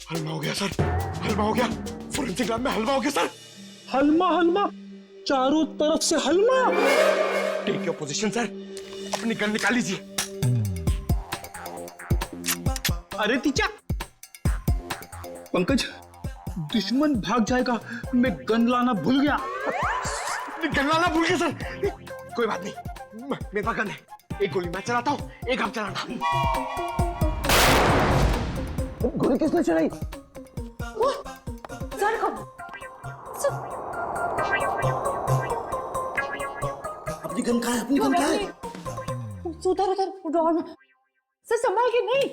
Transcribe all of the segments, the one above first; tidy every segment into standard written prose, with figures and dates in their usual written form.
हलवा हो गया सर, हलवा हो गया। फोरेंसिक लैब में हलवा हो गया सर। हलमा हलमा, चारों तरफ से हलमा। टेक योर पोजीशन सर, अपनी गन निकाल लीजिए। अरे तीचा, पंकज, दुश्मन भाग जाएगा, मैं गन लाना भूल गया। गन लाना भूल गया सर। कोई बात नहीं, मेरे पास गन है। एक गोली मैं चलाता हूँ, एक आप चलाना। गोली किसने चलाई? सर अपनी गन कहाँ है? अपनी गन कहाँ है? उधर उधर ड्रॉअर में। सर संभाल के। नहीं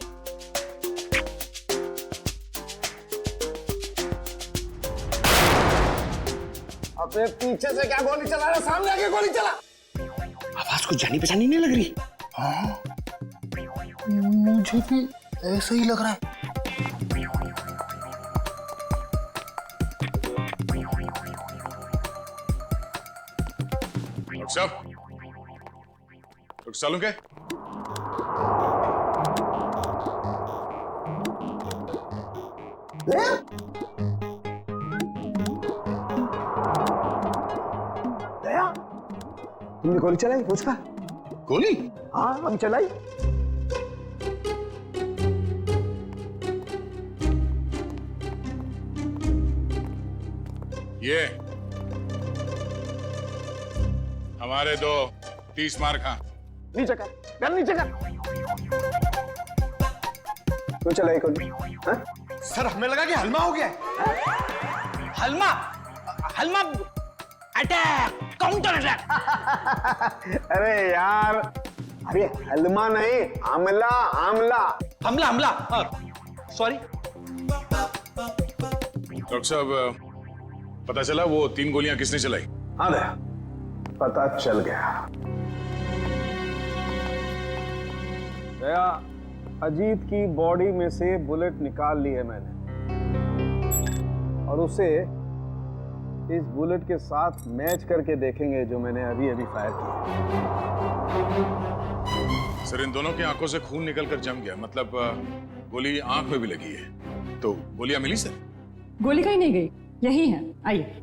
अपने पीछे से क्या गोली चला रहा? सामने आके गोली चला। आवाज कुछ जानी पहचानी नहीं लग रही। हाँ, मुझे भी ऐसा ही लग रहा है। डॉक्टर साहब, डॉक्टर सालू क्या? दया, तुमने गोली चलाई मुझ पर? गोली? हाँ, हम चलाई। ये हमारे दो 30 मार खा। नीचे कर, गन नीचे कर। तो चलाई गोली? हाँ? सर हमें लगा कि हलवा हो गया है। हलमा हलमा, अटैक, काउंटर अटैक। अरे यार, अरे हलमा नहीं, आमला आमला। हमला हमला, सॉरी। डॉक्टर साहब, पता चला वो 3 गोलियां किसने चलाई? हाँ दया, पता चल गया। दया, अजीत की बॉडी में से बुलेट निकाल ली है मैंने, और उसे इस बुलेट के साथ मैच करके देखेंगे जो मैंने अभी अभी फायर किया। सर, इन दोनों की आंखों से खून निकलकर जम गया, मतलब गोली आंख में भी लगी है। तो गोलियां मिली सर? गोली कहीं नहीं गई, यही है। आइए,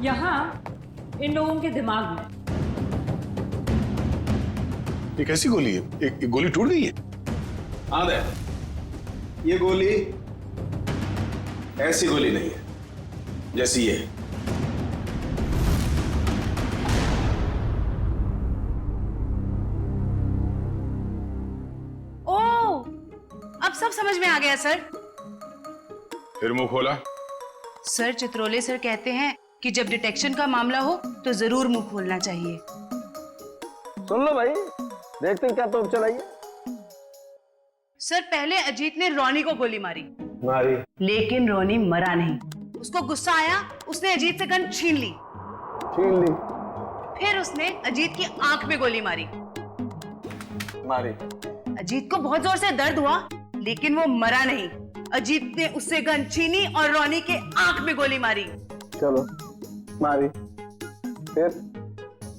यहाँ इन लोगों के दिमाग में। ये कैसी गोली है? एक गोली टूट गई है? हाँ दया, ये गोली ऐसी गोली नहीं है जैसी ये। ओह, अब सब समझ में आ गया सर। फिर मुंह खोला? सर, चित्रोले सर कहते हैं कि जब डिटेक्शन का मामला हो तो जरूर मुंह खोलना चाहिए। सुन लो भाई, देखते हैं क्या तोप चलाइए। सर, पहले अजीत ने रोनी को गोली मारी, लेकिन रोनी मरा नहीं। उसको गुस्सा आया, उसने अजीत से गन छीन ली। छीन ली? फिर उसने अजीत की आंख में गोली मारी। अजीत को बहुत जोर से दर्द हुआ, लेकिन वो मरा नहीं। अजीत ने उससे गन छीनी और रोनी के आंख में गोली मारी। चलो, मारी।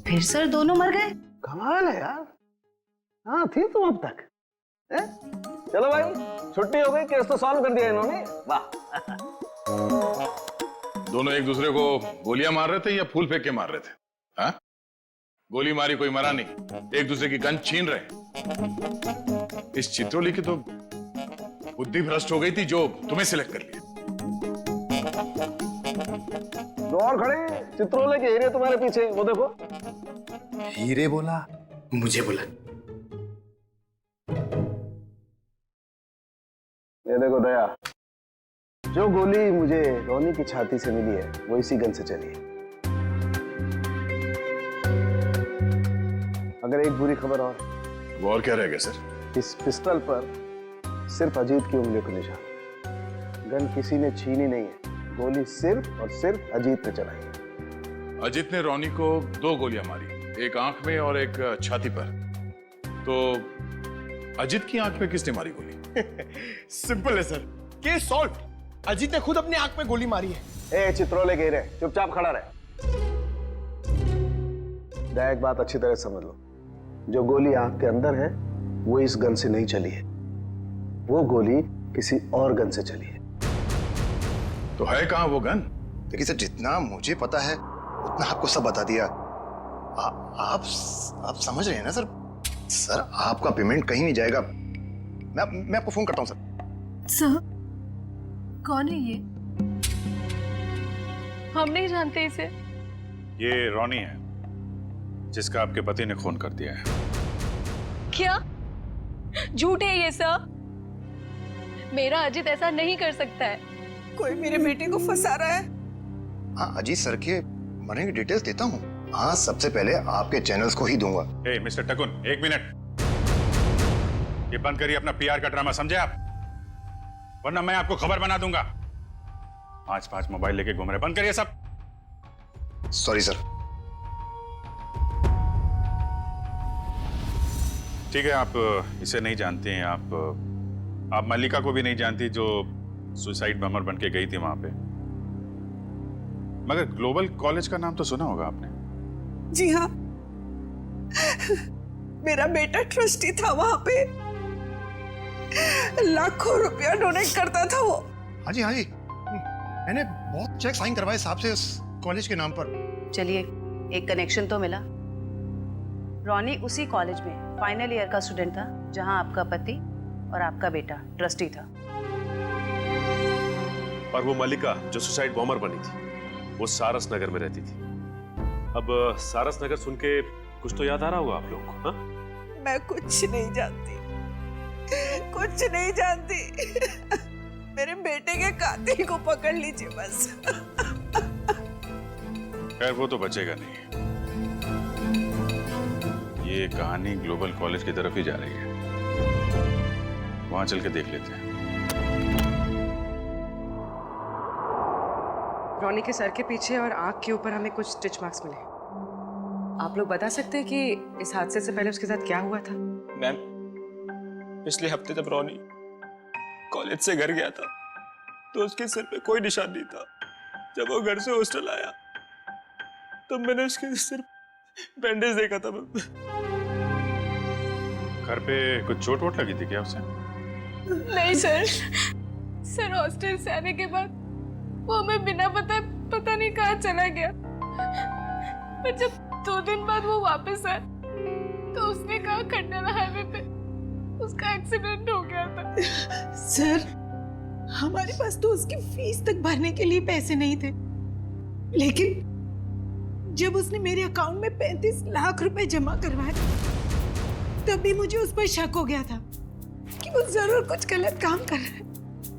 फिर सर दोनों मर गए। कमाल है यार। हाँ, थी तुम अब तक। चलो भाई, छुट्टी हो गई, केस तो सॉल्व कर दिया इन्होंने। वाह। दोनों एक दूसरे को गोलियां मार रहे थे या फूल फेंक के मार रहे थे? हाँ? गोली मारी, कोई मरा नहीं, एक दूसरे की गन छीन रहे। इस चित्रोली की तो बुद्धि भ्रष्ट हो गई थी जो तुम्हें सिलेक्ट कर लिया। दो और खड़े, चित्रोले के हीरे तुम्हारे पीछे, वो देखो। हीरे बोला, मुझे बोला। ये देखो दया, जो गोली मुझे रोनी की छाती से मिली है वो इसी गन से चली है। अगर एक बुरी खबर और क्या रह गया सर? इस पिस्टल पर सिर्फ अजीत की उंगली को निशान। गन किसी ने छीनी नहीं है, गोली सिर्फ और सिर्फ अजीत ने चलाई है। अजीत ने रोनी को 2 गोलियां मारी, एक आंख में और एक छाती पर। तो अजीत की आंख में किसने मारी गोली? सिंपल है सर, केस सॉल्व। अजीत ने खुद अपनी आंख में गोली मारी है। ए चित्रोले के हीरे, चुपचाप खड़ा रहे। दया, एक बात अच्छी तरह समझ लो, जो गोली आंख के अंदर है वो इस गन से नहीं चली है। वो गोली किसी और गन से चली है। तो है कहाँ वो गन? देखिए सर, जितना मुझे पता है उतना आपको सब बता दिया। आप समझ रहे हैं ना सर? सर आपका पेमेंट कहीं नहीं जाएगा। मैं आपको फोन करता हूँ सर। सर, कौन है ये? हम नहीं जानते इसे। ये रॉनी है, जिसका आपके पति ने खून कर दिया है। क्या झूठ है ये सब? मेरा अजित ऐसा नहीं कर सकता है। कोई मेरे बेटे को फंसा रहा है। हाँ, अजीत सर के मरने की डिटेल्स देता हूँ। हाँ, सबसे पहले आपके चैनल्स को ही दूंगा। ए, मिस्टर टकुन, 1 मिनट। ये बंद करिए अपना पीआर का ड्रामा, समझे आप? वरना मैं आपको खबर बना दूंगा। 5 मोबाइल लेके घूम रहे, बंद करिए सब। Sorry sir. ठीक है, आप इसे नहीं जानते हैं। आप मल्लिका को भी नहीं जानती, जो सुसाइड बमर बन के गई थी वहां पे। मगर ग्लोबल कॉलेज का नाम तो सुना होगा आपने। जी हाँ, मेरा बेटा ट्रस्टी था वहां पे। लाखों रुपया डोनेट करता था वो। हाँ जी, मैंने बहुत चेक साइन करवाए साहब से उस कॉलेज के नाम पर। चलिए, एक कनेक्शन तो मिला। रॉनी उसी कॉलेज में फाइनल ईयर का स्टूडेंट था जहां आपका पति और आपका बेटा ट्रस्टी था। और वो मल्लिका जो सुसाइड बॉम्बर बनी थी, वो सारस नगर में रहती थी। अब सारस नगर सुन के कुछ तो याद आ रहा होगा आप लोगों को? हाँ? मैं कुछ नहीं जानती, कुछ नहीं जानती। मेरे बेटे के कातिल को पकड़ लीजिए बस। खैर, वो तो बचेगा नहीं। ये कहानी ग्लोबल कॉलेज की तरफ ही जा रही है। वहां चल के देख लेते हैं। रॉनी के सर के पीछे और आंख के ऊपर हमें कुछ स्टिच मार्क्स मिले। आप लोग बता सकते हैं कि इस हादसे से पहले उसके साथ क्या हुआ था? मैम, पिछले हफ्ते जब रॉनी कॉलेज से घर गया था तो उसके सिर पे कोई निशान नहीं था। जब वो घर से हॉस्टल आया तब मैंने उसके सिर बैंडेज देखा था। घर पे कुछ चोट वोट लगी थी क्या उसे? नहीं सर, हॉस्टल से आने के बाद वो हमें बिना पता नहीं कहाँ चला गया। पर जब 2 दिन बाद वो वापस आया तो उसने कहा खंडाला हाईवे पे उसका एक्सीडेंट हो गया था। सर, हमारे पास तो उसकी फीस तक भरने के लिए पैसे नहीं थे, लेकिन जब उसने मेरे अकाउंट में 35 लाख रुपए जमा करवाए तभी मुझे उस पर शक हो गया था कि वो जरूर कुछ गलत काम कर रहा है।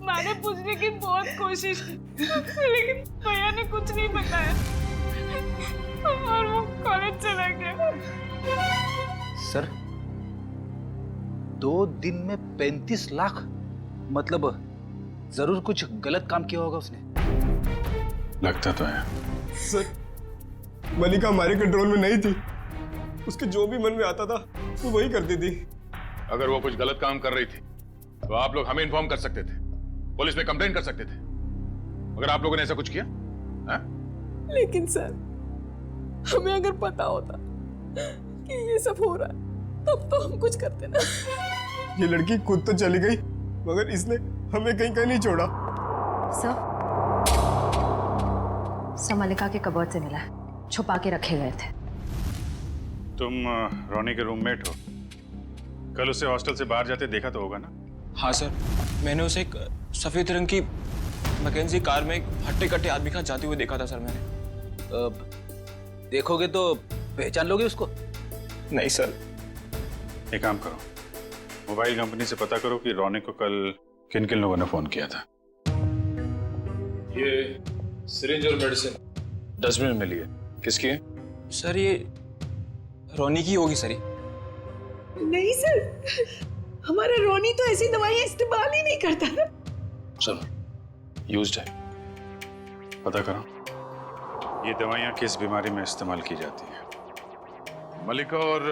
मैंने पूछने की बहुत कोशिश की लेकिन भैया ने कुछ नहीं बताया और वो कॉलेज चला गया। सर, 2 दिन में 35 लाख? मतलब जरूर कुछ गलत काम किया होगा उसने। लगता तो है। सर, मल्लिका हमारे कंट्रोल में नहीं थी। उसके जो भी मन में आता था वो वही करती थी। अगर वो कुछ गलत काम कर रही थी तो आप लोग हमें इन्फॉर्म कर सकते थे, पुलिस में कंप्लेंट कर सकते थे। अगर आप लोगों ने ऐसा कुछ किया है? लेकिन सर, हमें अगर पता होता कि ये सब हो रहा है तब तो हम कुछ करते ना। ये लड़की खुद तो चली गई मगर इसने हमें कहीं नहीं छोड़ा। सर, मल्लिका के कबर्ड से मिला है, छुपा के रखे गए थे। तुम रॉनी के रूममेट हो, कल उसे हॉस्टल से बाहर जाते देखा तो होगा ना? हाँ सर, मैंने उसे एक सफेद रंग की मैकेंजी कार में एक हट्टे कट्टे आदमी के साथ जाते हुए देखा था सर मैंने। देखोगे तो पहचान लोगे उसको? नहीं सर। एक काम करो, मोबाइल कंपनी से पता करो कि रॉनी को कल किन किन लोगों ने फोन किया था। ये सिरिंज और मेडिसिन डस्टबिन में लिए। किसकी है? सर, ये रॉनी की होगी सर। नहीं सर, हमारा रोनी तो ऐसी दवाइयां इस्तेमाल ही नहीं करता था। चलो, यूज्ड है, पता करो ये दवाइयां किस बीमारी में इस्तेमाल की जाती है। मल्लिका और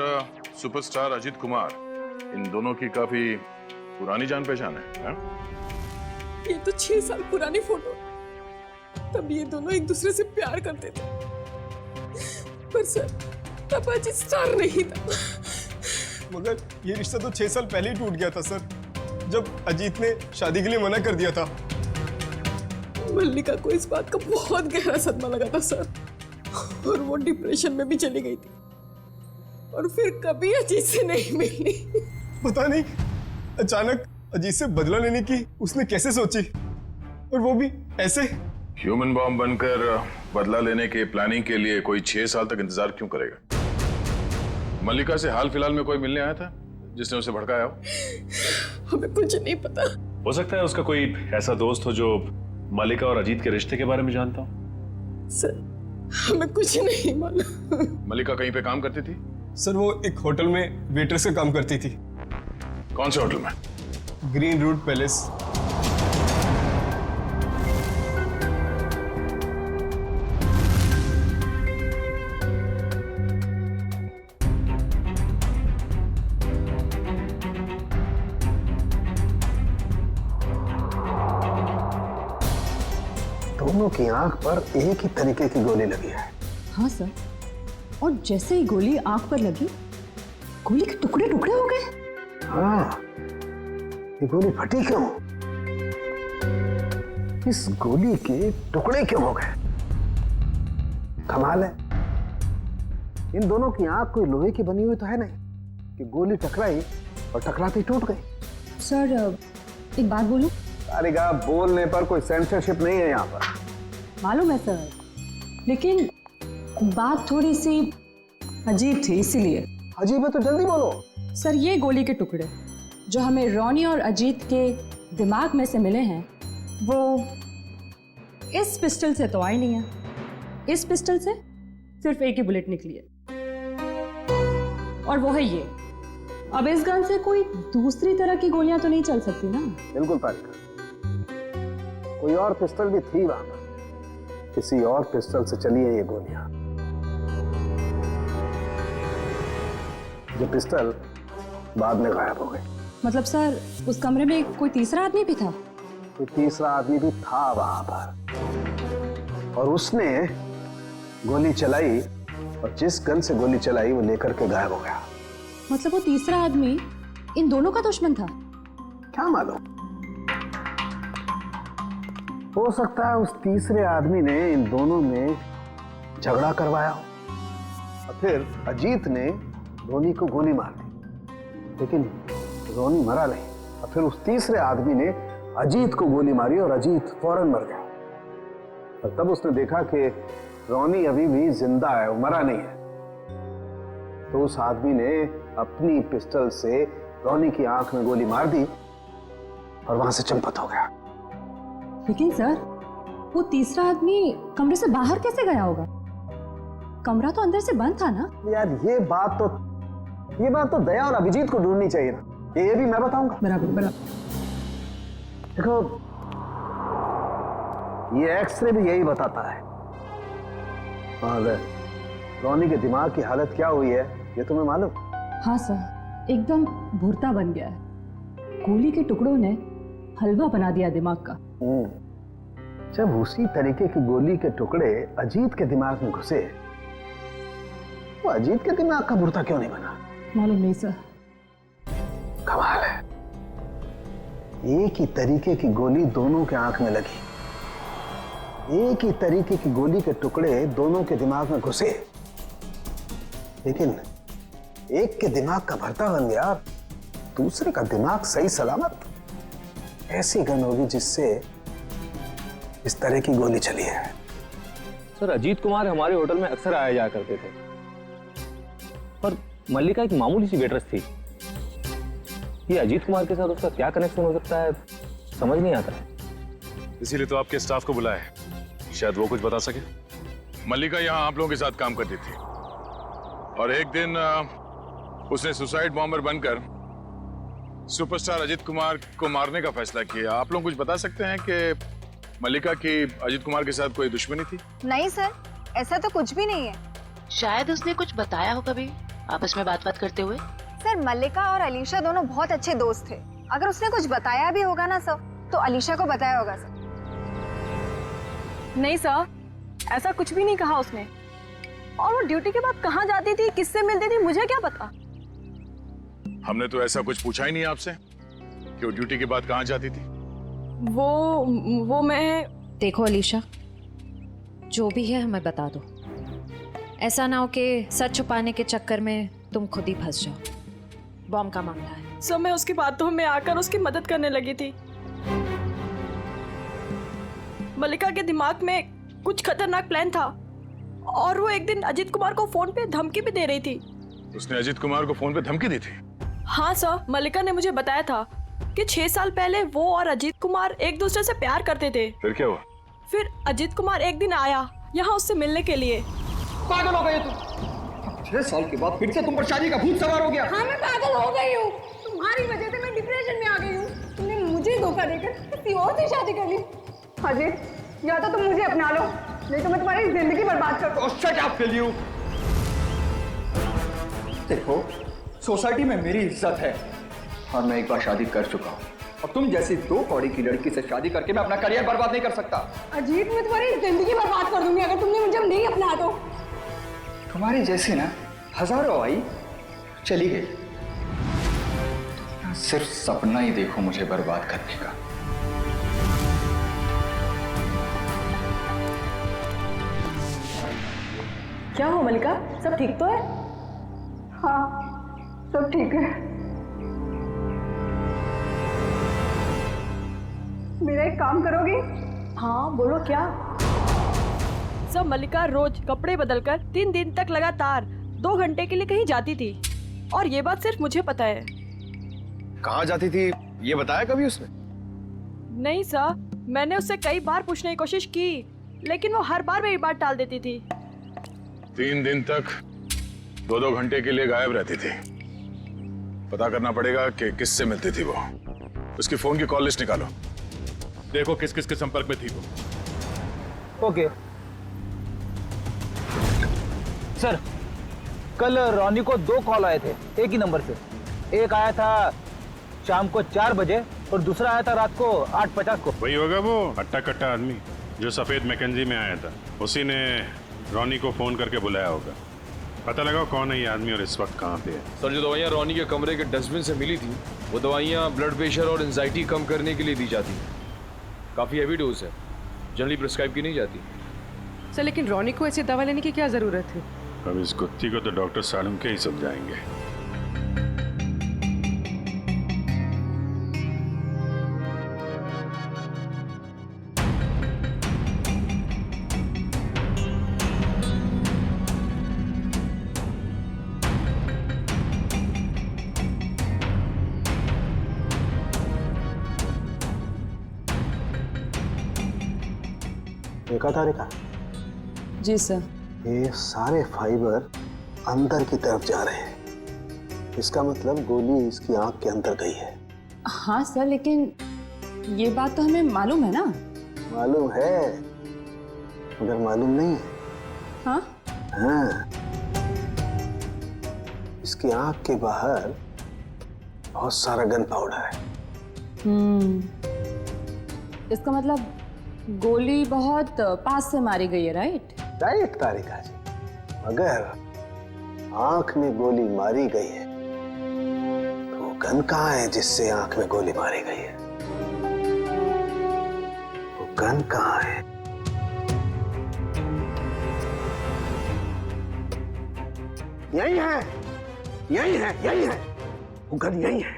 सुपरस्टार अजीत कुमार, इन दोनों की काफी पुरानी जान पहचान है? ये तो 6 साल पुरानी फोटो। तब ये दोनों एक दूसरे से प्यार करते थे, पर सर तब अजीत स्टार नहीं था। मगर ये रिश्ता तो 6 साल पहले ही टूट गया था सर। जब अजीत ने शादी के लिए मना कर दिया था। मल्लिका को इस बात का बहुत गहरा सदमा लगा था सर, और वो डिप्रेशन में भी चली गई थी और फिर कभी अजीत से नहीं मिली। पता नहीं अचानक अजीत से बदला लेने की उसने कैसे सोची, और वो भी ऐसे। ह्यूमन बॉम्ब बनकर बदला लेने के प्लानिंग के लिए कोई 6 साल तक इंतजार क्यों करेगा? मल्लिका से हाल फिलहाल में कोई मिलने आया था जिसने उसे भड़काया हो? हमें कुछ नहीं पता। हो सकता है उसका कोई ऐसा दोस्त हो जो मल्लिका और अजीत के रिश्ते के बारे में जानता हो। सर हमें कुछ नहीं मालूम। मल्लिका कहीं पे काम करती थी? सर वो एक होटल में वेट्रेस का काम करती थी। कौन से होटल में? Green Route Palace. दोनों की आंख पर एक ही तरीके की गोली लगी है। हाँ सर, और जैसे ही गोली आंख पर लगी, गोली के टुकड़े टुकड़े हो गए। हाँ, ये गोली फटी क्यों? इस गोली के टुकड़े क्यों हो गए? कमाल है, इन दोनों की आंख कोई लोहे की बनी हुई तो है नहीं कि गोली टकराई और टकराती टूट गई। सर एक बात बोलूं? सारिका, बोलने पर कोई सेंसरशिप नहीं है यहाँ पर। मालूम है सर, लेकिन बात थोड़ी सी अजीब थी, इसीलिए। अजीब है तो जल्दी बोलो। सर ये गोली के टुकड़े जो हमें रॉनी और अजीत के दिमाग में से मिले हैं, वो इस पिस्टल से तो आई नहीं है। इस पिस्टल से सिर्फ एक ही बुलेट निकली है, और वो है ये। अब इस गन से कोई दूसरी तरह की गोलियां तो नहीं चल सकती ना? बिल्कुल तारिका, कोई और पिस्टल भी थी वहां पर, किसी और पिस्टल से चली है ये गोलियां। जो पिस्टल बाद में गायब हो गई। मतलब सर उस कमरे में कोई तीसरा आदमी भी था? कोई तीसरा आदमी भी था वहां पर, और उसने गोली चलाई, और जिस गन से गोली चलाई वो लेकर के गायब हो गया। मतलब वो तीसरा आदमी इन दोनों का दुश्मन था? क्या मालूम, हो सकता है उस तीसरे आदमी ने इन दोनों में झगड़ा करवाया हो, और फिर अजीत ने रोनी को गोली मार दी, लेकिन रोनी मरा नहीं, और फिर उस तीसरे आदमी ने अजीत को गोली मारी और अजीत फौरन मर गया। और तब उसने देखा कि रोनी अभी भी जिंदा है, वो मरा नहीं है, तो उस आदमी ने अपनी पिस्टल से रोनी की आंख में गोली मार दी और वहां से चंपत हो गया। लेकिन सर वो तीसरा आदमी कमरे से बाहर कैसे गया होगा? कमरा तो अंदर से बंद था ना? यार ये बात तो दया और अभिजीत को ढूंढनी चाहिए ना, ये भी मैं बताऊंगा। बराबर बराबर। देखो ये एक्सरे भी यही बताता है, और रोनी के दिमाग की हालत क्या हुई है ये तुम्हें मालूम? हाँ सर, एकदम भुरता बन गया है। गोली के टुकड़ों ने हलवा बना दिया दिमाग का। जब उसी तरीके की गोली के टुकड़े अजीत के दिमाग में घुसे, तो अजीत के दिमाग का भुरता क्यों नहीं बना? मालूम नहीं सर। कमाल है, एक ही तरीके की गोली दोनों के आंख में लगी, एक ही तरीके की गोली के टुकड़े दोनों के दिमाग में घुसे, लेकिन एक के दिमाग का भरता बन गया, दूसरे का दिमाग सही सलामत। ऐसी गन होगी जिससे इस तरह की गोली चली है। सर अजीत कुमार हमारे होटल में अक्सर आया जाया करते थे, पर मल्लिका एक मामूली सी वेट्रेस थी। ये अजीत कुमार के साथ उसका क्या कनेक्शन हो सकता है, समझ नहीं आता है। इसीलिए तो आपके स्टाफ को बुलाया है, शायद वो कुछ बता सके। मल्लिका यहाँ आप लोगों के साथ काम करती थी, और एक दिन उसने सुसाइड बॉम्बर बनकर सुपरस्टार अजीत कुमार को मारने का फैसला किया। आप लोग कुछ बता सकते हैं कि मल्लिका की अजीत कुमार के साथ कोई दुश्मनी थी? नहीं सर, ऐसा तो कुछ भी नहीं है। शायद उसने कुछ बताया हो कभी आपस में बात करते हुए। सर मल्लिका और अलीशा दोनों बहुत अच्छे दोस्त थे। अगर उसने कुछ बताया भी होगा ना सर, तो अलीशा को बताया होगा सर। नहीं सर, ऐसा कुछ भी नहीं कहा उसने। और वो ड्यूटी के बाद कहाँ जाती थी, किससे मिलती थी, मुझे क्या पता। हमने तो ऐसा कुछ पूछा ही नहीं आपसे। क्यों ड्यूटी के बाद कहाँ जाती थी? वो मैं... देखो अलीशा, जो भी है हमें बता दो। ऐसा ना हो कि सच छुपाने के चक्कर में तुम खुद ही फंस जाओ। बॉम्ब का मामला है। सर मैं उसकी बातों में आकर उसकी मदद करने लगी थी। मल्लिका के दिमाग में कुछ खतरनाक प्लान था और वो एक दिन अजीत कुमार को फोन पे धमकी भी दे रही थी। उसने अजीत कुमार को फोन पे धमकी दी थी? हाँ सर, मल्लिका ने मुझे बताया था कि 6 साल पहले वो और अजीत कुमार एक दूसरे से प्यार करते थे। फिर क्या हुआ? फिर अजीत कुमार एक दिन आया यहाँ उससे मिलने के लिए। पागल हो गए तुम? 6 साल के बाद फिर से तुम पर शादी का भूत सवार हो गया? हाँ मैं पागल हो गई हूँ। तुम्हारी वजह से मैं डिप्रेशन में आ गई हूँ। तुमने मुझे धोखा देकर किसी और से शादी कर ली। अजीत, या तो तुम मुझे अपना लो, नहीं तो मैं तुम्हारी जिंदगी बर्बाद कर दूँ। Shut up will you. देखो, सोसाइटी में मेरी इज्जत है और मैं एक बार शादी कर चुका हूँ और तुम जैसी 2 कौड़ी की लड़की से शादी करके मैं अपना करियर बर्बाद नहीं कर सकता। अजीत, मैं तुम्हारी जिंदगी बर्बाद कर दूंगी अगर तुमने मुझे नहीं अपना तो। तुम्हारी जैसी ना हजारों आई, चली गई। सिर्फ सपना ही देखो मुझे बर्बाद करने का। क्या हो मल्लिका, सब ठीक तो है? हाँ, सब ठीक है। मेरा एक काम करोगी? हाँ बोलो, क्या? सब मल्लिका रोज कपड़े बदलकर 3 दिन तक लगातार 2 घंटे के लिए कहीं जाती थी और ये बात सिर्फ मुझे पता है। कहाँ जाती थी ये बताया कभी उसने? नहीं सर, मैंने उससे कई बार पूछने की कोशिश की लेकिन वो हर बार मेरी बात टाल देती थी। 3 दिन तक 2-2 घंटे के लिए गायब रहती थी। पता करना पड़ेगा कि किससे मिलती थी वो। उसकी फोन की कॉल लिस्ट निकालो, देखो किस किस के संपर्क में थी वो। ओके सर, कल रोनी को 2 कॉल आए थे एक ही नंबर से। एक आया था शाम को 4 बजे और दूसरा आया था रात को 8:50 को। वही होगा वो हट्टा कट्टा आदमी जो सफेद मैकेंजी में आया था। उसी ने रोनी को फोन करके बुलाया होगा। पता लगाओ कौन है ये आदमी और इस वक्त कहाँ पे है। सर, जो दवाइयाँ रोनी के कमरे के डस्टबिन से मिली थी वो दवाइयाँ ब्लड प्रेशर और एंजाइटी कम करने के लिए दी जाती हैं। काफ़ी हैवी डोज है, जनरली प्रिस्क्राइब की नहीं जाती। सर लेकिन रोनी को ऐसी दवा लेने की क्या जरूरत थी? अब इस कुत्ती को तो डॉक्टर सालम के ही समझाएंगे। देखा तारिका? जी सर। ये सारे फाइबर अंदर की तरफ जा रहे हैं। इसका मतलब गोली इसकी आंख के अंदर गई है। हाँ सर, लेकिन ये बात तो हमें मालूम है ना। मालूम है मगर मालूम नहीं है। हाँ? हाँ, इसकी आंख के बाहर बहुत सारा गन पाउडर है। इसका मतलब गोली बहुत पास से मारी गई है, राइट? राइट तारिका जी, मगर आंख में गोली मारी गई है तो गन कहाँ है जिससे आंख में गोली मारी गई है? वो गन कहाँ है? यही है, यही है, यही है, वो गन यही है।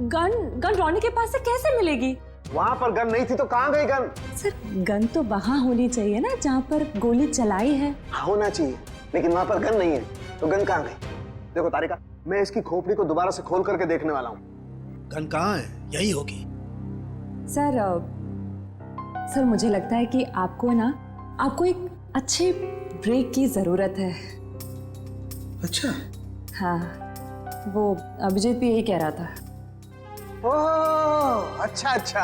गन रोनी के पास से कैसे मिलेगी? वहां पर गन नहीं थी तो कहाँ गई गन? सर गन तो वहां होनी चाहिए ना जहाँ पर गोली चलाई है। होना चाहिए, लेकिन वहां पर गन नहीं है तो गन कहाँ गई? देखो तारिका, मैं इसकी खोपड़ी को दोबारा से खोल करके देखने वाला हूँ। गन कहाँ है? यही होगी। सर मुझे लगता है कि आपको एक अच्छे ब्रेक की जरूरत है। अच्छा? हाँ, वो अभिजीत भी यही कह रहा था। ओह, अच्छा अच्छा,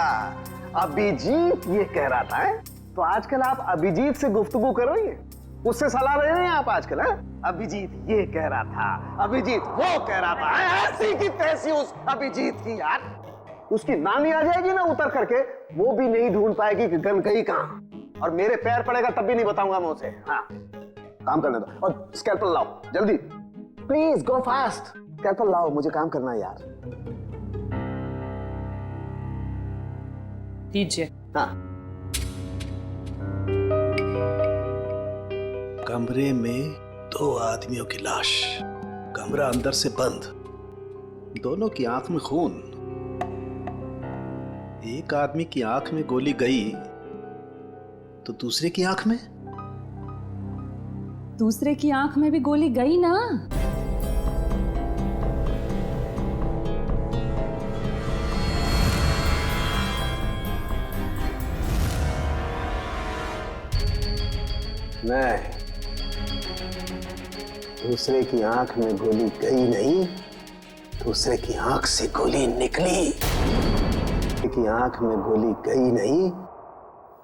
अभिजीत ये कह रहा था है? तो आजकल आप अभिजीत से गुफ्तगू कर रही हैं, उससे सलाह ले रहे हैं आप आजकल? है अभिजीत ये कह रहा था, अभिजीत वो कह रहा था, ऐसी की तैसी उस अभिजीत की। यार उसकी नानी आ जाएगी ना उतर करके, वो भी नहीं ढूंढ पाएगी कि गन गई कहाँ, और मेरे पैर पड़ेगा तब भी नहीं बताऊंगा मैं उसे। हाँ, काम करने दो और स्कैल्पल लाओ जल्दी, प्लीज गो फास्ट। स्कैल्पल लाओ, मुझे काम करना है यार। दीजिए। हाँ। कमरे में 2 आदमियों की लाश, कमरा अंदर से बंद, दोनों की आंख में खून। एक आदमी की आंख में गोली गई तो दूसरे की आंख में? दूसरे की आंख में भी गोली गई ना। नहीं, दूसरे की आंख में गोली गई नहीं, दूसरे की आंख से गोली निकली। दूसरे की आंख में गोली गई नहीं,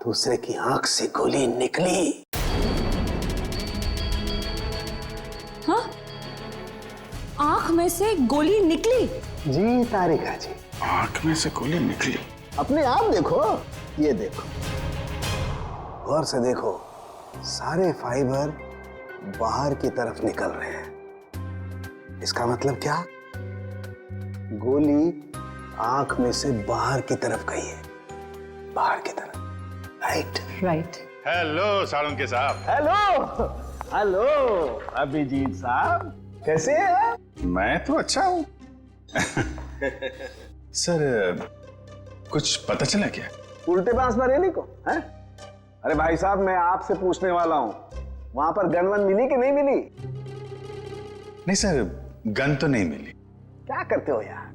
दूसरे की आंख से गोली निकली। हाँ, आंख में से गोली निकली? जी तारिका जी, आंख में से गोली निकली। अपने आप देखो, ये देखो, गौर से देखो, सारे फाइबर बाहर की तरफ निकल रहे हैं। इसका मतलब क्या? गोली आंख में से बाहर की तरफ गई है, बाहर की तरफ। Right right. हेलो साळुंके साहब। हेलो हेलो अभिजीत साहब, कैसे हैं? मैं तो अच्छा हूँ। सर, कुछ पता चला क्या? उल्टे बांस बरेली को है? अरे भाई साहब, मैं आपसे पूछने वाला हूँ, वहां पर गन वन मिली कि नहीं मिली? नहीं सर, गन तो नहीं मिली। क्या करते हो यार?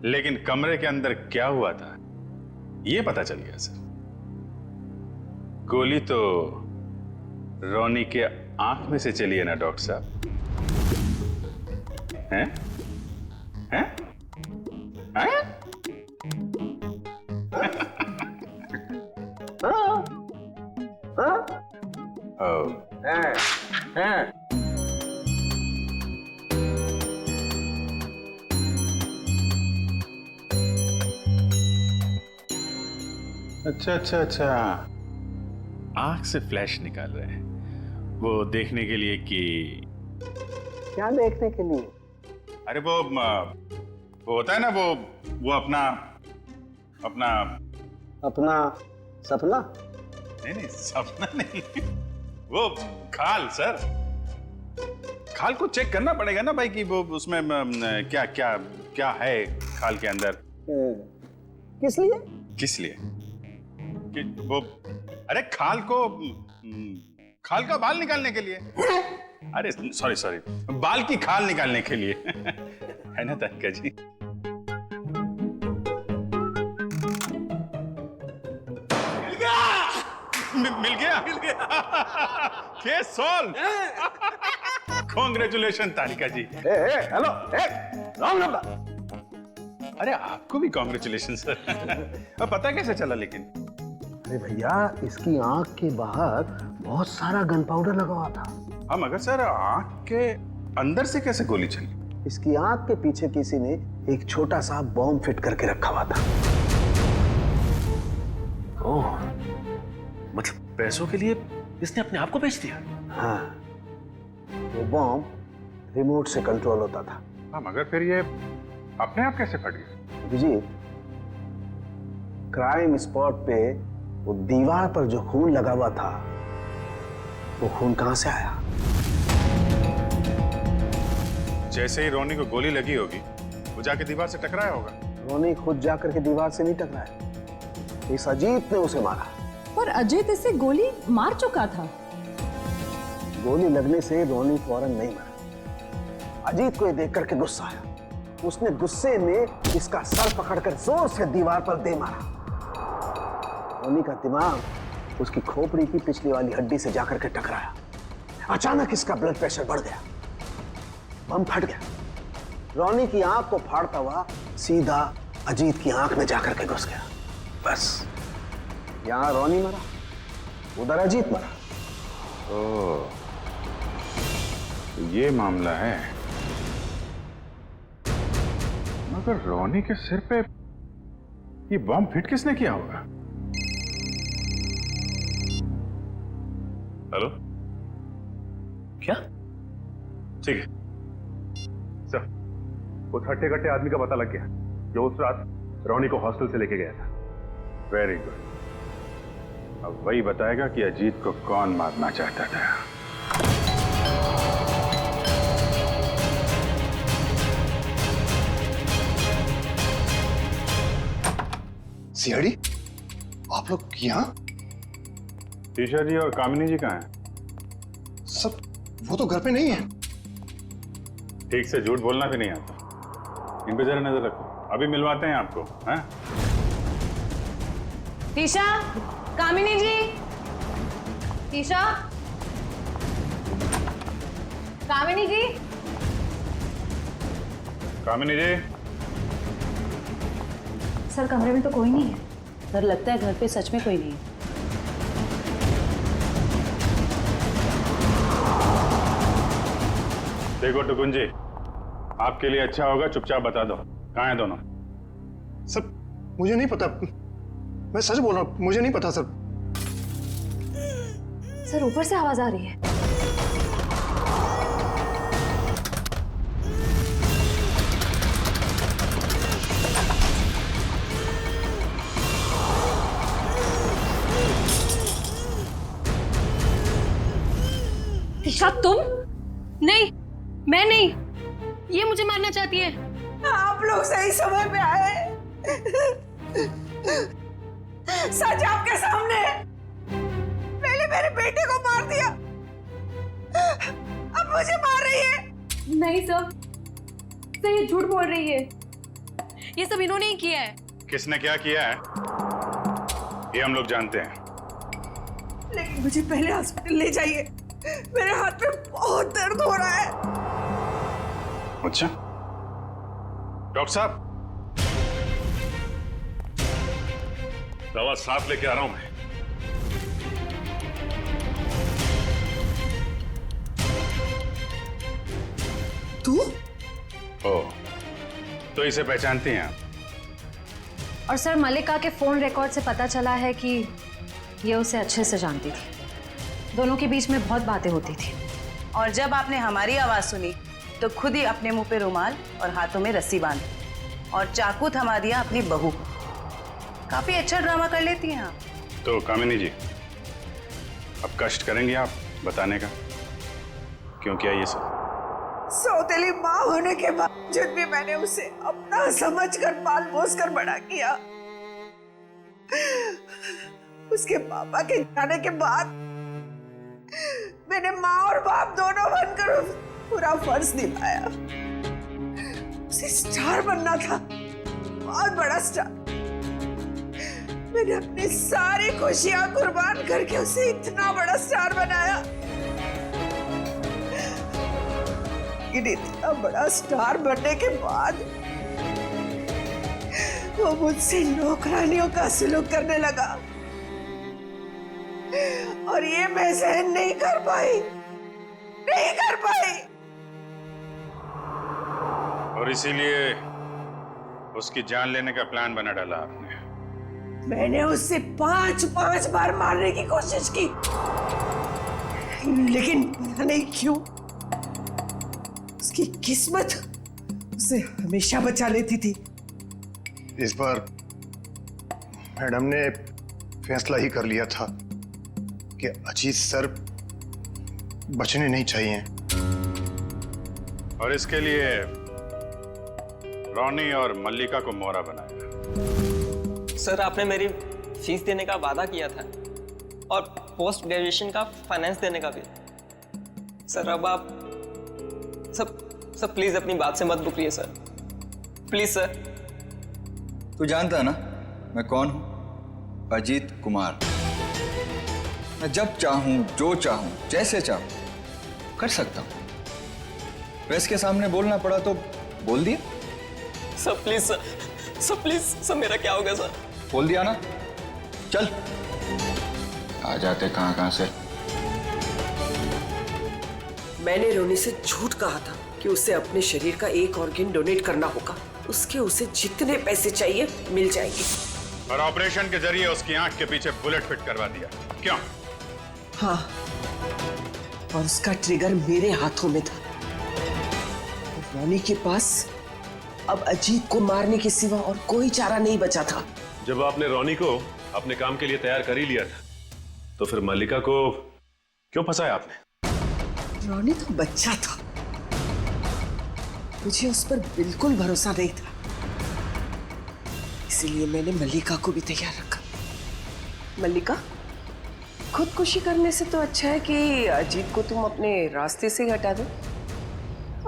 लेकिन कमरे के अंदर क्या हुआ था ये पता चल गया सर। गोली तो रोनी के आंख में से चली है ना डॉक्टर साहब? हैं? हैं? हैं? अच्छा अच्छा अच्छा, आंख से फ्लैश निकाल रहे हैं, वो देखने के लिए कि क्या देखने के लिए? अरे वो होता है ना, वो अपना सपना? नहीं सपना नहीं, वो खाल सर, खाल को चेक करना पड़ेगा ना भाई कि वो उसमें क्या क्या क्या है खाल के अंदर। किस लिए? किस लिए? कि वो, अरे खाल का बाल निकालने के लिए। अरे सॉरी, बाल की खाल निकालने के लिए। है ना तारिका जी? मिल गया case solve. Congratulation Tarika ji. Hello, wrong number. अरे आपको भी कांग्रेचुलेशन सर। अब पता कैसे चला लेकिन? अरे भैया, इसकी आंख के बाहर बहुत सारा गन पाउडर लगा हुआ था। हाँ मगर सर, आंख के अंदर से कैसे गोली चली? इसकी आंख के पीछे किसी ने एक छोटा सा बॉम्ब फिट करके रखा हुआ था। ओह, मतलब पैसों के लिए इसने अपने आप को बेच दिया? हाँ, वो बॉम्ब रिमोट से कंट्रोल होता था। हाँ मगर फिर ये अपने आप कैसे फट गया? अभिजीत, क्राइम स्पॉट पे वो दीवार पर जो खून लगा हुआ था, वो खून कहां से आया? जैसे ही रोनी को गोली लगी होगी, वो जाके दीवार से टकराया होगा। रोनी खुद जाकर के दीवार से नहीं टकराया, इस अजीत ने उसे मारा। पर अजीत इसे गोली मार चुका था। गोली लगने से रोनी फौरन नहीं मरा। अजीत को ये देख करके गुस्सा आया, उसने गुस्से में इसका सर पकड़कर जोर से दीवार पर दे मारा। रोनी का दिमाग उसकी खोपड़ी की पिछली वाली हड्डी से जाकर के टकराया। अचानक इसका ब्लड प्रेशर बढ़ गया, बम फट गया। रोनी की आंख को फाड़ता हुआ सीधा अजीत की आंख में जाकर के घुस गया। बस, यहां रोनी मरा, उधर अजीत मरा। ओह, ये मामला है। मगर रोनी के सिर पे ये बॉम्ब फिट किसने किया होगा? हेलो, क्या? ठीक है सर, उस हट्टे कट्टे आदमी का पता लग गया जो उस रात रोनी को हॉस्टल से लेके गया था। Very good. अब वही बताएगा कि अजीत को कौन मारना चाहता था। सीआईडी, आप लोग यहाँ? ईशा जी और कामिनी जी कहाँ हैं? सब वो तो घर पे नहीं है। ठीक से झूठ बोलना भी नहीं आता। इन पे जरा नजर रखो, अभी मिलवाते हैं आपको। हैं? टीशा, कामिनी जी, टीशा, कामिनी जी, कामिनी जी। सर कमरे में तो कोई नहीं है। सर लगता है घर पे सच में कोई नहीं है। देखो टुकुन जी, आपके लिए अच्छा होगा चुपचाप बता दो कहाँ हैं दोनों। सर मुझे नहीं पता, मैं सच बोल रहा हूँ, मुझे नहीं पता सर। सर ऊपर से आवाज आ रही है। टीशा तुम? नहीं, मैं नहीं। ये मुझे मारना चाहती है। आप लोग सही समय पे आए। सच आपके सामने है। पहले मेरे बेटे को मार दिया, अब मुझे मार रही है। नहीं सर, ये झूठ बोल रही है। ये सब इन्होंने ही किया है। किसने क्या किया है ये हम लोग जानते हैं। लेकिन मुझे पहले हॉस्पिटल ले जाइए, मेरे हाथ में बहुत दर्द हो रहा है। अच्छा डॉक्टर साहब, दवा साफ लेके आ रहा हूं मैं। तू? ओ, तो इसे पहचानती हैं आप? और सर मल्लिका के फोन रिकॉर्ड से पता चला है कि ये उसे अच्छे से जानती थी। दोनों के बीच में बहुत बातें होती थी। और जब आपने हमारी आवाज सुनी तो खुद ही अपने मुंह पे रुमाल और हाथों में रस्सी बांधी और चाकू थमा दिया अपनी बहू। काफी अच्छा ड्रामा कर लेती हैं आप। तो कामिनी जी, अब कष्ट करेंगे आप बताने का क्यों किया ये सब? सौतेली माँ होने के बावजूद भी मैंने उसे अपना समझकर पाल पोस कर बड़ा किया। उसके पापा के जाने के बाद मैंने माँ और बाप दोनों बनकर पूरा फर्ज निभाया। उसे स्टार बनना था, बहुत बड़ा स्टार। मैंने अपनी सारी खुशियां कुर्बान करके उसे इतना बड़ा स्टार बनाया। लेकिन इतना बड़ा स्टार बनने के बाद वो मुझसे नौकरानियों का सलूक करने लगा और ये मैं सहन नहीं कर पाई। और इसीलिए उसकी जान लेने का प्लान बना डाला आपने। मैंने उससे 5 बार मारने की कोशिश की, लेकिन पता नहीं क्यों उसकी किस्मत उसे हमेशा बचा लेती थी। इस बार मैडम ने फैसला ही कर लिया था कि अजीत सर बचने नहीं चाहिए और इसके लिए रोनी और मल्लिका को मोहरा बनाया। सर आपने मेरी फीस देने का वादा किया था और पोस्ट ग्रेजुएशन का फाइनेंस देने का भी। सर अब आप सब प्लीज अपनी बात से मत मुकरिए सर, प्लीज सर। तू जानता है ना मैं कौन हूं? अजीत कुमार। मैं जब चाहूं, जो चाहूं, जैसे चाहूं कर सकता हूं। प्रेस के सामने बोलना पड़ा तो बोल दिया। Sir please sir please sir, मेरा क्या होगा सर? बोल दिया ना, चल। आ जाते कहां से। मैंने रोनी से झूठ कहा था कि उसे अपने शरीर का एक ऑर्गन डोनेट करना होगा। उसके उसे जितने पैसे चाहिए मिल जाएंगे। और ऑपरेशन के जरिए उसकी आंख के पीछे बुलेट फिट करवा दिया। क्यों? हाँ, और उसका ट्रिगर मेरे हाथों में था। रोनी के पास अब अजीत को मारने के सिवा और कोई चारा नहीं बचा था। जब आपने रोनी को अपने काम के लिए तैयार कर ही लिया था, तो फिर मल्लिका को क्यों फंसाया आपने? रोनी तो बच्चा था, मुझे उस पर बिल्कुल भरोसा नहीं था, इसीलिए मैंने मल्लिका को भी तैयार रखा। मल्लिका, खुदकुशी करने से तो अच्छा है कि अजीत को तुम अपने रास्ते से ही हटा दो।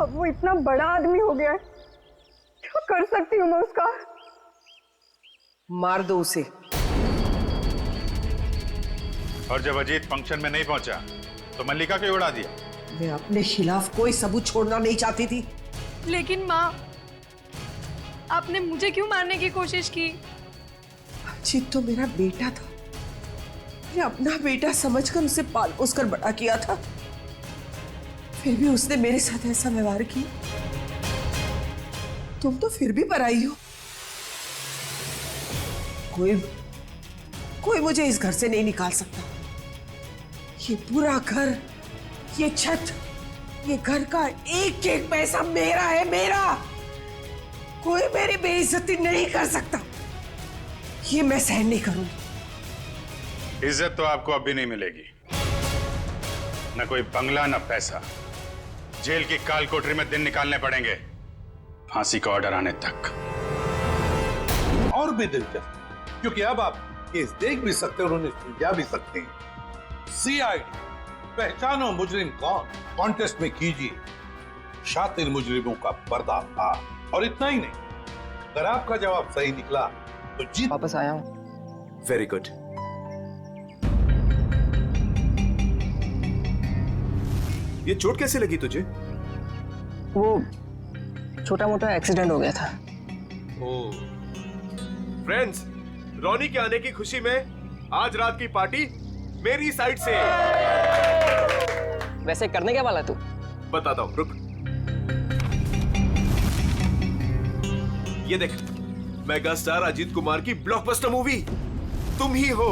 अब वो इतना बड़ा आदमी हो गया है, क्या कर सकती हूँ मैं उसका? मार दो उसे। और जब अजीत फंक्शन में नहीं पहुंचा तो मल्लिका क्यों उड़ा दिया? मैं अपने खिलाफ कोई सबूत छोड़ना नहीं चाहती थी। लेकिन माँ, आपने मुझे क्यों मारने की कोशिश की? अजीत तो मेरा बेटा था, मैं अपना बेटा समझकर उसे पाल पोस कर बड़ा किया था, फिर भी उसने मेरे साथ ऐसा व्यवहार किया। तुम तो फिर भी पराई हो। कोई मुझे इस घर से नहीं निकाल सकता। ये पूरा घर, ये छत, ये घर का एक एक पैसा मेरा है, मेरा। कोई मेरी बेइज्जती नहीं कर सकता, ये मैं सहन नहीं करूंगी। इज्जत तो आपको अब भी नहीं मिलेगी, न कोई बंगला न पैसा। जेल की काल कोठरी में दिन निकालने पड़ेंगे, फांसी का ऑर्डर आने तक। और भी दिलचस्प, क्योंकि अब आप केस देख भी सकते हैं और उन्हें सुलझा भी सकते हैं। CID, पहचानो मुजरिम कौन, कॉन्टेस्ट में कीजिए शातिर मुजरिमों का पर्दाफाश। और इतना ही नहीं, अगर आपका जवाब सही निकला तो जीत। वापस आया हूं। Very good. ये चोट कैसे लगी तुझे? वो छोटा मोटा एक्सीडेंट हो गया था। फ्रेंड्स, रोनी के आने की खुशी में आज रात की पार्टी मेरी साइड से। वैसे करने क्या वाला तू? बताता हूं, रुक। ये देख, मेगा स्टार अजीत कुमार की ब्लॉकबस्टर मूवी तुम ही हो।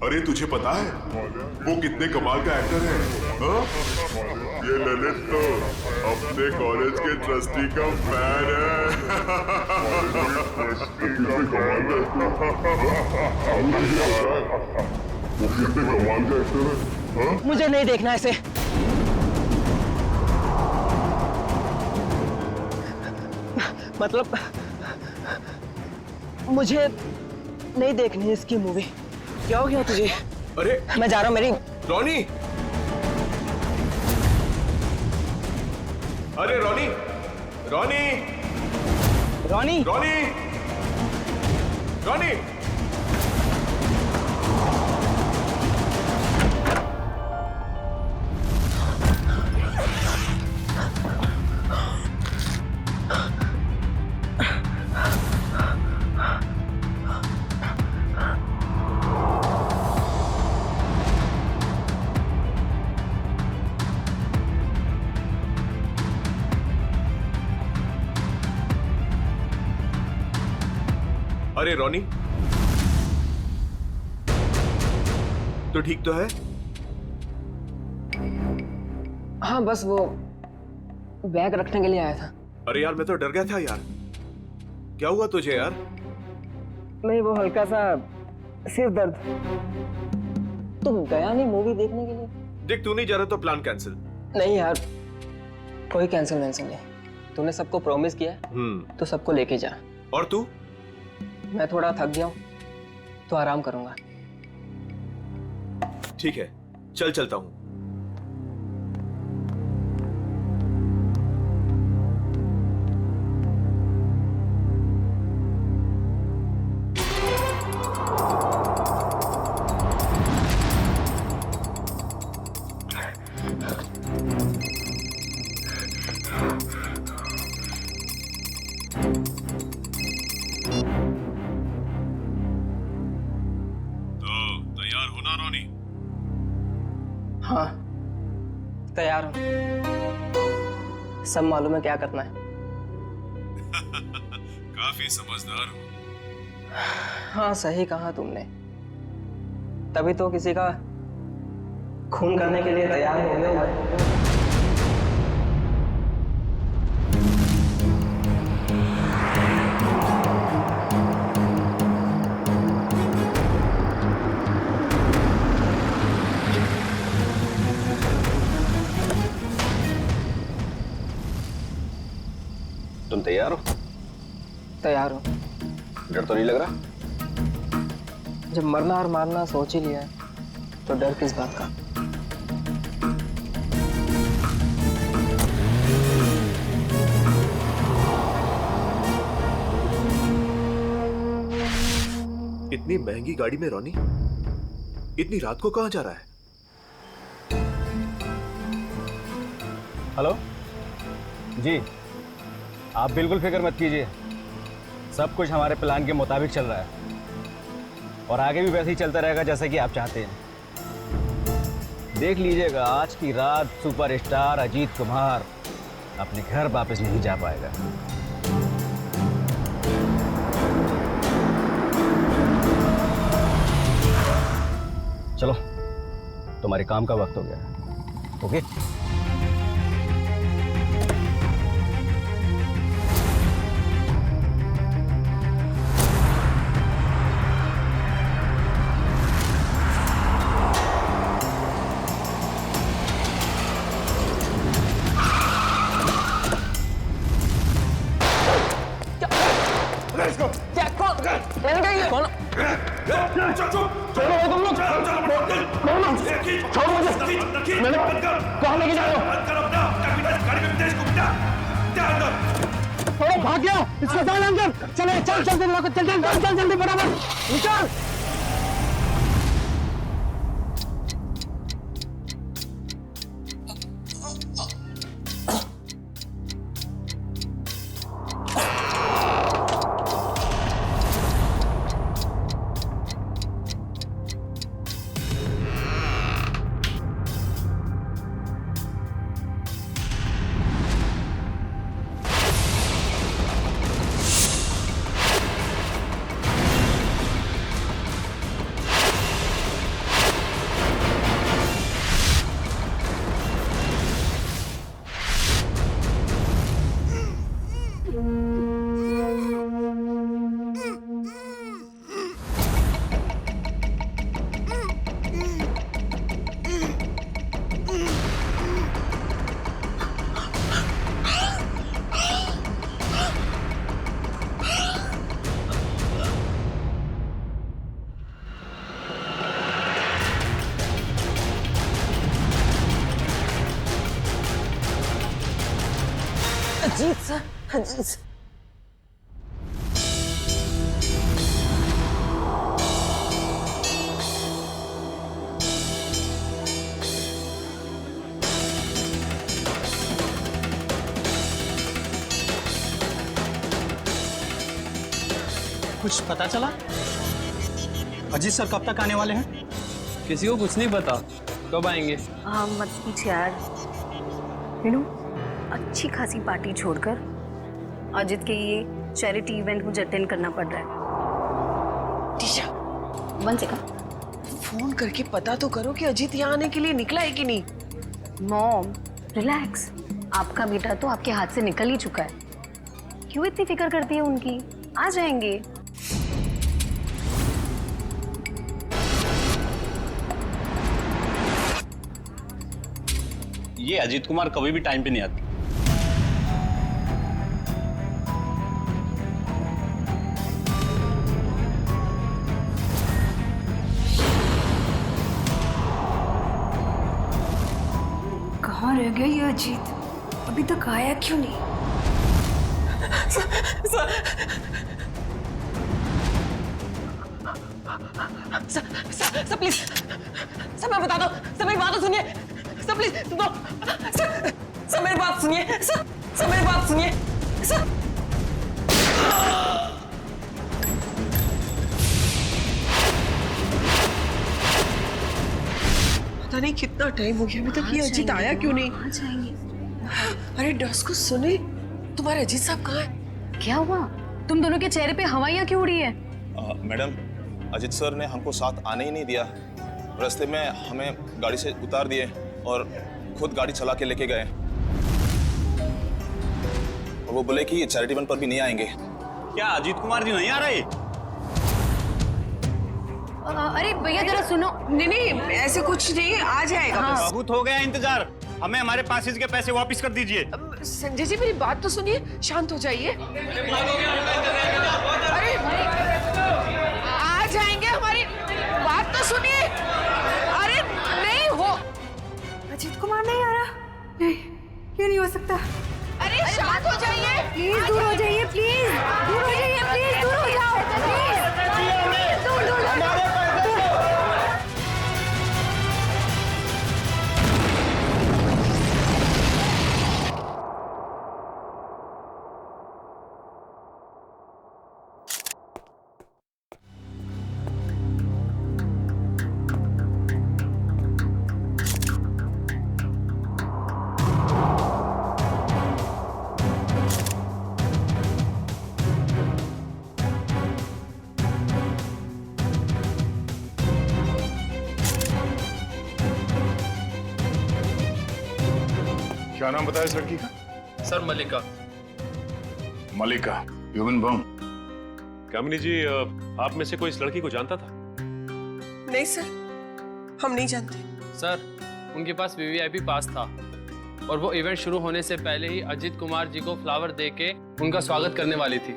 अरे तुझे पता है वो कितने कमाल का एक्टर है? हाँ? ये ललित तो अपने कॉलेज के ट्रस्टी का फैन है। मुझे नहीं देखना ऐसे। मतलब मुझे नहीं देखनी इसकी मूवी। क्या हो गया तुझे? अरे मैं जा रहा हूँ। मेरी रोनी, अरे रोनी, रोनी, रोनी, रोनी, रोनी। अरे रोनी, तो ठीक तो है? हाँ, बस वो बैग रखने के लिए आया था। अरे यार, मैं तो डर गया था यार। क्या हुआ तुझे यार? नहीं, वो हल्का सा सिर दर्द। तुम गया नहीं मूवी देखने के लिए? देख, तू नहीं जा रहा तो प्लान कैंसिल। नहीं यार, कोई कैंसिल नहीं। तूने सबको प्रॉमिस किया है तो सबको लेके जा। और तू? मैं थोड़ा थक गया हूँ तो आराम करूंगा। ठीक है, चलता हूँ। हाँ, तैयार हूँ। सब मालूम है क्या करना है। काफी समझदार हो। हाँ, सही कहा तुमने। तभी तो किसी का खून करने के लिए तैयार हो गए। तुम तैयार हो? तैयार हो। डर तो नहीं लग रहा? जब मरना और मारना सोच ही लिया है तो डर किस बात का? इतनी महंगी गाड़ी में रोनी इतनी रात को कहां जा रहा है? हेलो जी, आप बिल्कुल फिक्र मत कीजिए, सब कुछ हमारे प्लान के मुताबिक चल रहा है और आगे भी वैसे ही चलता रहेगा जैसा कि आप चाहते हैं। देख लीजिएगा, आज की रात सुपरस्टार अजीत कुमार अपने घर वापस नहीं जा पाएगा। चलो, तुम्हारे काम का वक्त हो गया है। ओके? भाग गया, इसको डाल अंदर। चले, चल चल चल चल चल चल जल्दी फटाफट निकल। Ajit sir, Ajit sir. कुछ पता चला? अजीत सर कब तक आने वाले हैं? किसी को कुछ नहीं पता, कब आएंगे? मत पूछ यार। अच्छी खासी पार्टी छोड़कर अजित के ये चैरिटी इवेंट मुझे अटेंड करना पड़ रहा है। टीशा, 1 सेकंड, फोन करके पता तो करो कि अजीत यहाँ आने के लिए निकला है कि नहीं। मॉम रिलैक्स, आपका बेटा तो आपके हाथ से निकल ही चुका है, क्यों इतनी फिक्र करती है उनकी? आ जाएंगे। ये अजीत कुमार कभी भी टाइम पे नहीं आती। कहाँ रह गया ये अजीत? अभी तक आया क्यों नहीं? सर प्लीज, सर मैं बता दो, सर मेरी बात तो सुनिए, सर प्लीज सुनो, सर मेरी बात सुनिए, सर मेरी बात सुनिए, सर। पता नहीं कितना टाइम हो गया अभी तक ये अजीत आया क्यों नहीं? आ जाएंगे। अरे डस्को सुने, तुम्हारे अजीत साहब कहाँ हैं? क्या हुआ? तुम दोनों के चेहरे पे हवाइयाँ क्यों उड़ी है? मैडम, अजीत सर ने हमको साथ आने ही नहीं दिया। रास्ते में हमें गाड़ी से उतार दिए और खुद गाड़ी चला के लेके गए। और वो बोले कि चैरिटी इवेंट पर भी नहीं आएंगे। क्या अजीत कुमार जी नहीं आ रहे? अरे भैया जरा सुनो। नहीं ऐसे कुछ नहीं, आ जाएगा। बहुत हो गया इंतजार, हमें हमारे पासेज के पैसे वापस कर दीजिए। संजय जी मेरी बात तो सुनिए, शांत हो जाइए। अरे आ जाएंगे, हमारी बात तो सुनिए। अरे नहीं हो, अजीत कुमार नहीं आ रहा। नहीं, ये नहीं हो सकता। अरे शांत हो जाइए, प्लीज दूर हो जाइए, प्लीज दूर हो जाइए, प्लीज दूर हो जाओ, प्लीज दूर दूर क्या नाम बताया इस लड़की का? सर मलिका। मलिका, ह्यूमन बम। कामिनी जी, आप में से कोई इस लड़की को जानता था? नहीं सर, हम नहीं जानते। सर उनके पास वीवीआईपी पास था और वो इवेंट शुरू होने से पहले ही अजीत कुमार जी को फ्लावर देके उनका स्वागत करने वाली थी।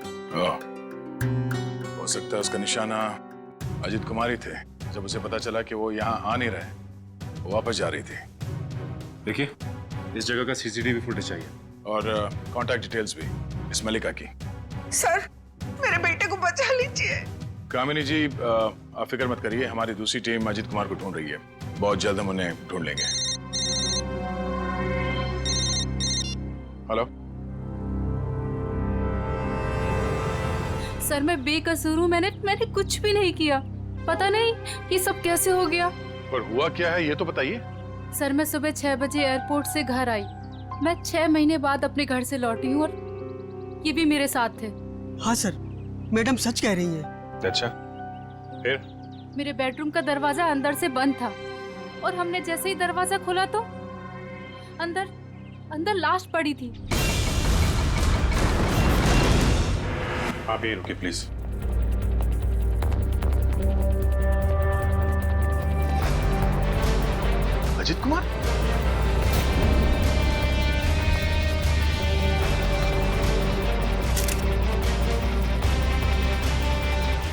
हो सकता है उसका निशाना अजीत कुमार ही थे। जब उसे पता चला कि वो यहाँ आ नहीं रहे, वो वापस जा रही थी। देखिए, इस जगह का सीसीटीवी फुटेज चाहिए और कांटेक्ट डिटेल्स भी इस मलिका की। सर मेरे बेटे को बचा लीजिए। कामिनी जी, आप फिक्र मत करिए, हमारी दूसरी टीम अजीत कुमार को ढूंढ रही है। बहुत जल्द हम उन्हें ढूंढ लेंगे। हेलो सर, मैं बेकसूर हूँ। मैंने कुछ भी नहीं किया। पता नहीं ये सब कैसे हो गया। पर हुआ क्या है ये तो बताइए। सर मैं सुबह 6 बजे एयरपोर्ट से घर आई। मैं 6 महीने बाद अपने घर से लौटी हूँ और ये भी मेरे साथ थे। हाँ सर, मैडम सच कह रही हैं। अच्छा, फिर? मेरे बेडरूम का दरवाजा अंदर से बंद था और हमने जैसे ही दरवाजा खोला तो अंदर लाश पड़ी थी। आप यहीं रुकिए प्लीज। अजीत कुमार?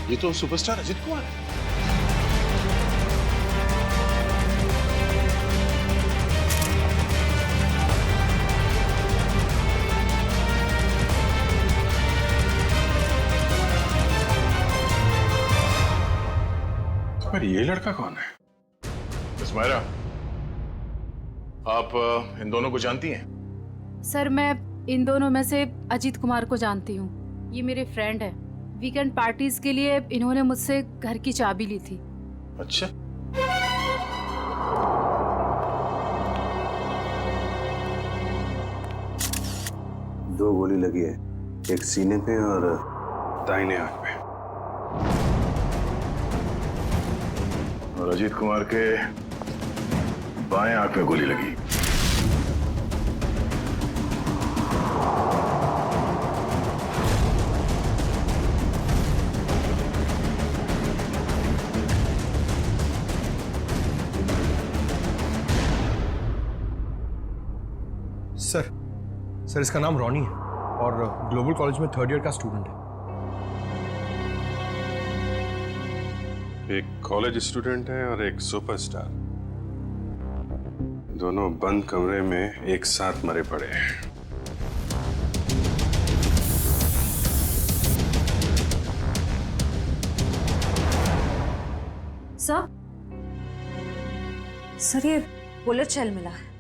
ये तो सुपरस्टार अजीत कुमार है। पर ये लड़का कौन है? इस्माइला, आप इन दोनों को जानती हैं? सर मैं इन दोनों में से अजीत कुमार को जानती हूँ। ये मेरे फ्रेंड है। वीकेंड पार्टीज के लिए इन्होंने मुझसे घर की चाबी ली थी। अच्छा, दो गोली लगी है, एक सीने पे और दाहिने आंख पे। और अजीत कुमार के बाएं आंख में गोली लगी। सर इसका नाम रॉनी है और ग्लोबल कॉलेज में 3rd ईयर का स्टूडेंट है। एक कॉलेज स्टूडेंट है और एक सुपरस्टार, दोनों बंद कमरे में एक साथ मरे पड़े हैं। सर ये बुलेट शेल मिला है।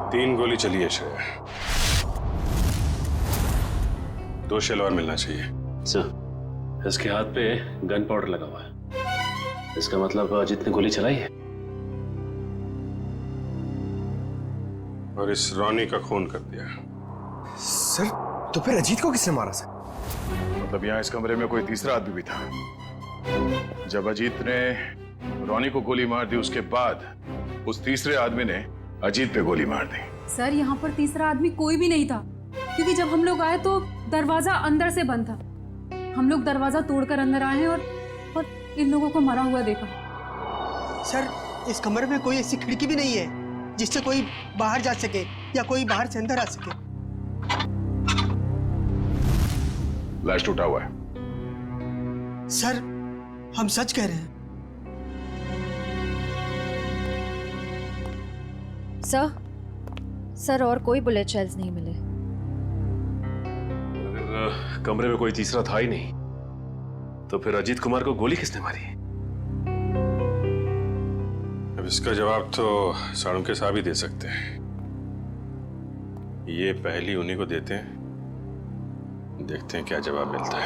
3 गोली चली है श्रेया, 2 शेल और मिलना चाहिए। सर इसके हाथ पे गन पाउडर लगा हुआ है, इसका मतलब अजीत ने गोली चलाई है और इस रॉनी का खून कर दिया। सर तो फिर अजीत को किसने मारा सर? मतलब यहाँ इस कमरे में कोई तीसरा आदमी भी था। जब अजीत ने रॉनी को गोली मार दी, उसके बाद उस तीसरे आदमी ने अजीत पे गोली मार दी। सर यहाँ पर तीसरा आदमी कोई भी नहीं था, क्योंकि जब हम लोग आए तो दरवाजा अंदर से बंद था। हम लोग दरवाजा तोड़कर अंदर आए हैं और इन लोगों को मरा हुआ देखा। सर इस कमरे में कोई ऐसी खिड़की भी नहीं है जिससे कोई बाहर जा सके या कोई बाहर से अंदर आ सके। लैश टूटा हुआ है। सर हम सच कह रहे हैं। सर और कोई बुलेट शेल्स नहीं मिले। कमरे में कोई तीसरा था ही नहीं, तो फिर अजीत कुमार को गोली किसने मारी? अब इसका जवाब तो साळुंखे साहब ही दे सकते हैं। ये पहली उन्हीं को देते हैं, देखते हैं क्या जवाब मिलता है।